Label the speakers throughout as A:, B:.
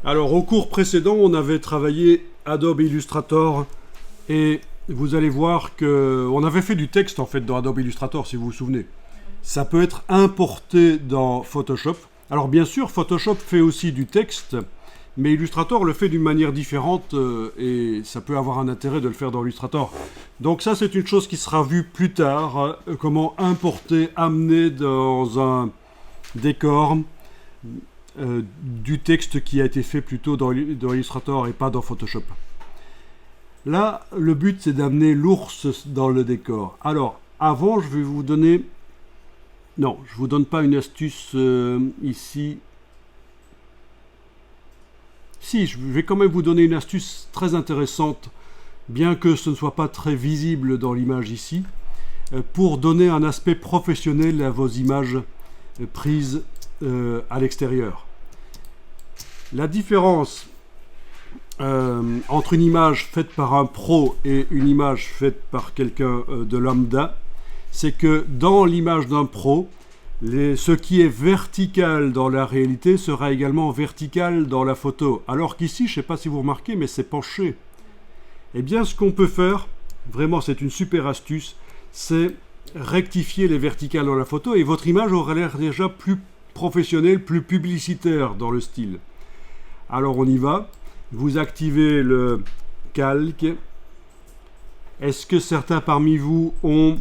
A: Alors, au cours précédent, on avait travaillé Adobe Illustrator et vous allez voir que on avait fait du texte en fait dans Adobe Illustrator, si vous vous souvenez. Ça peut être importé dans Photoshop. Alors bien sûr, Photoshop fait aussi du texte, mais Illustrator le fait d'une manière différente et ça peut avoir un intérêt de le faire dans Illustrator. Donc ça, c'est une chose qui sera vue plus tard, comment importer, amener dans un décor du texte qui a été fait plutôt dans Illustrator et pas dans Photoshop. Là, le but, c'est d'amener l'ours dans le décor. Alors, avant, je vais vous donner... Non, je ne vous donne pas une astuce ici. Si, je vais quand même vous donner une astuce très intéressante, bien que ce ne soit pas très visible dans l'image ici, pour donner un aspect professionnel à vos images prises à l'extérieur. La différence entre une image faite par un pro et une image faite par quelqu'un de lambda, c'est que dans l'image d'un pro, ce qui est vertical dans la réalité sera également vertical dans la photo. Alors qu'ici, je ne sais pas si vous remarquez, mais c'est penché. Eh bien, ce qu'on peut faire, vraiment c'est une super astuce, c'est rectifier les verticales dans la photo et votre image aura l'air déjà plus professionnelle, plus publicitaire dans le style. Alors on y va. Vous activez le calque. Est-ce que certains parmi vous ont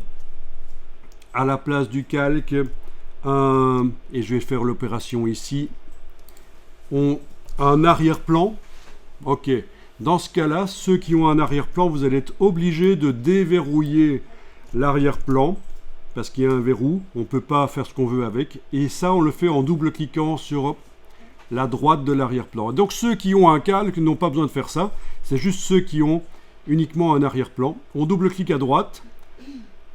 A: à la place du calque et je vais faire l'opération ici, ont un arrière-plan? Ok. Dans ce cas-là, ceux qui ont un arrière-plan, vous allez être obligés de déverrouiller l'arrière-plan parce qu'il y a un verrou. On ne peut pas faire ce qu'on veut avec. Et ça, on le fait en double-cliquant sur la droite de l'arrière-plan. Donc ceux qui ont un calque n'ont pas besoin de faire ça. C'est juste ceux qui ont uniquement un arrière-plan. On double-clique à droite.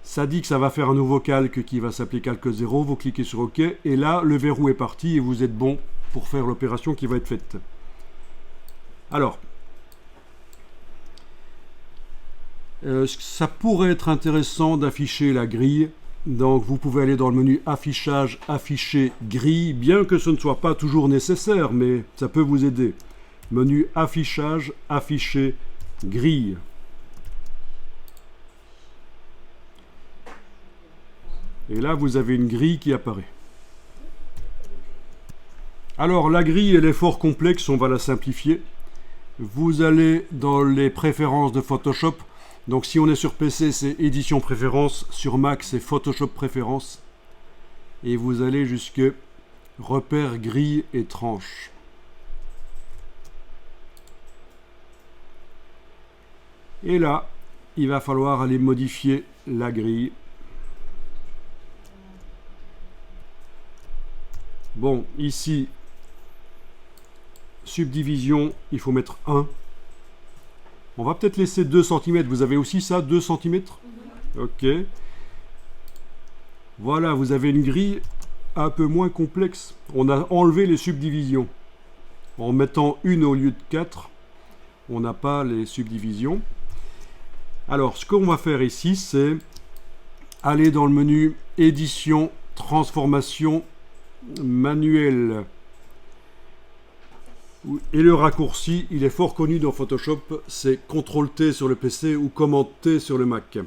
A: Ça dit que ça va faire un nouveau calque qui va s'appeler calque 0. Vous cliquez sur OK. Et là, le verrou est parti et vous êtes bon pour faire l'opération qui va être faite. Alors, ça pourrait être intéressant d'afficher la grille. Donc vous pouvez aller dans le menu affichage, afficher grille, bien que ce ne soit pas toujours nécessaire, mais ça peut vous aider. Menu affichage, afficher grille. Et là vous avez une grille qui apparaît. Alors la grille elle est fort complexe, on va la simplifier. Vous allez dans les préférences de Photoshop. Donc si on est sur PC, c'est édition préférences, sur Mac, c'est Photoshop préférences. Et vous allez jusque repère, grille et tranche. Et là, il va falloir aller modifier la grille. Bon, ici, subdivision, il faut mettre 1. On va peut-être laisser 2 cm. Vous avez aussi ça, 2 cm? Ok. Voilà, vous avez une grille un peu moins complexe. On a enlevé les subdivisions. En mettant une au lieu de 4, on n'a pas les subdivisions. Alors, ce qu'on va faire ici, c'est aller dans le menu Édition, Transformation, Manuel. Et le raccourci, il est fort connu dans Photoshop, c'est CTRL-T sur le PC ou Command-T sur le Mac.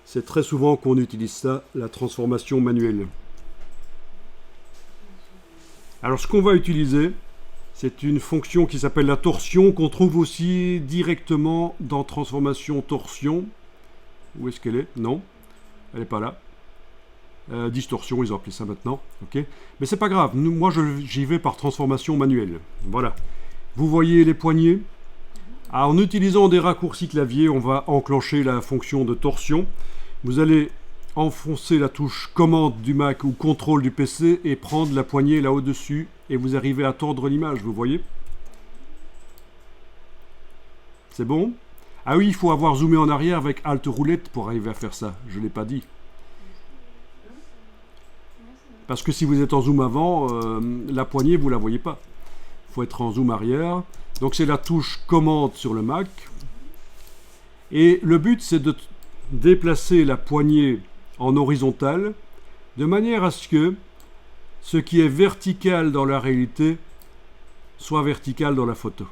A: C'est très souvent qu'on utilise ça, la transformation manuelle. Alors ce qu'on va utiliser, c'est une fonction qui s'appelle la torsion, qu'on trouve aussi directement dans Transformation Torsion. Où est-ce qu'elle est? Non, elle n'est pas là. Distorsion, ils ont appelé ça maintenant, ok. Mais c'est pas grave, moi j'y vais par transformation manuelle. Voilà. Vous voyez les poignées. Alors, en utilisant des raccourcis clavier, on va enclencher la fonction de torsion. Vous allez enfoncer la touche commande du Mac ou contrôle du PC et prendre la poignée là au-dessus et vous arrivez à tordre l'image, vous voyez? C'est bon? Ah oui, il faut avoir zoomé en arrière avec Alt roulette pour arriver à faire ça, je ne l'ai pas dit. Parce que si vous êtes en zoom avant, la poignée, vous ne la voyez pas. Il faut être en zoom arrière. Donc c'est la touche commande sur le Mac. Et le but, c'est de déplacer la poignée en horizontale, de manière à ce que ce qui est vertical dans la réalité soit verticale dans la photo.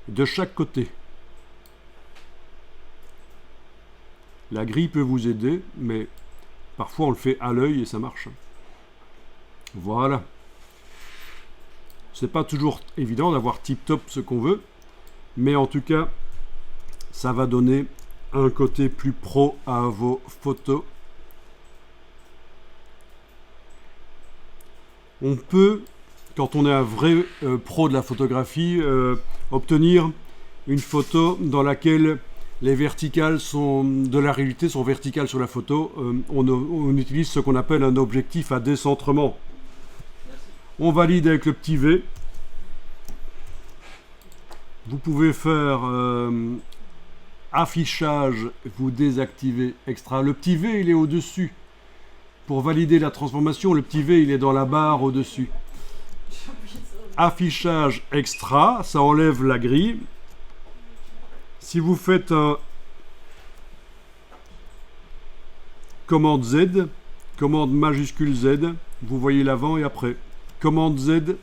A: De chaque côté. La grille peut vous aider, mais parfois on le fait à l'œil et ça marche. Voilà. C'est pas toujours évident d'avoir tip-top ce qu'on veut, mais en tout cas, ça va donner un côté plus pro à vos photos. On peut, quand on est un vrai pro de la photographie, obtenir une photo dans laquelle les verticales de la réalité sont verticales sur la photo. On utilise ce qu'on appelle un objectif à décentrement. On valide avec le petit V. Vous pouvez faire affichage, vous désactivez extra. Le petit V, il est au-dessus. Pour valider la transformation, le petit V, il est dans la barre au-dessus. Affichage extra, ça enlève la grille. Si vous faites un commande Z, commande majuscule Z, vous voyez l'avant et après. Commande Z,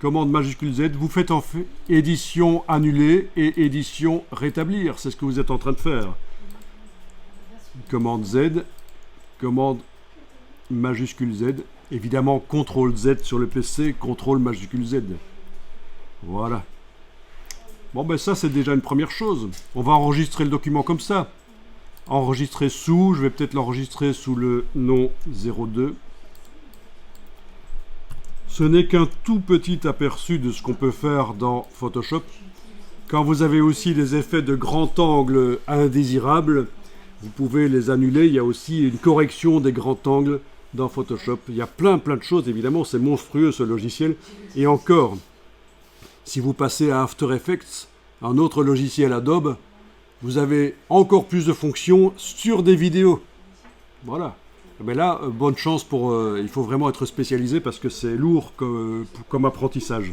A: commande majuscule Z, vous faites en fait édition annulée et édition rétablir. C'est ce que vous êtes en train de faire. Commande Z, commande majuscule Z. Évidemment, CTRL Z sur le PC, CTRL majuscule Z. Voilà. Bon, ben ça, c'est déjà une première chose. On va enregistrer le document comme ça. Enregistrer sous, je vais peut-être l'enregistrer sous le nom 02. Ce n'est qu'un tout petit aperçu de ce qu'on peut faire dans Photoshop. Quand vous avez aussi des effets de grand angle indésirables, vous pouvez les annuler. Il y a aussi une correction des grands angles dans Photoshop. Il y a plein de choses, évidemment, c'est monstrueux ce logiciel. Et encore, si vous passez à After Effects, un autre logiciel Adobe, vous avez encore plus de fonctions sur des vidéos. Voilà. Mais là, bonne chance il faut vraiment être spécialisé parce que c'est lourd comme apprentissage.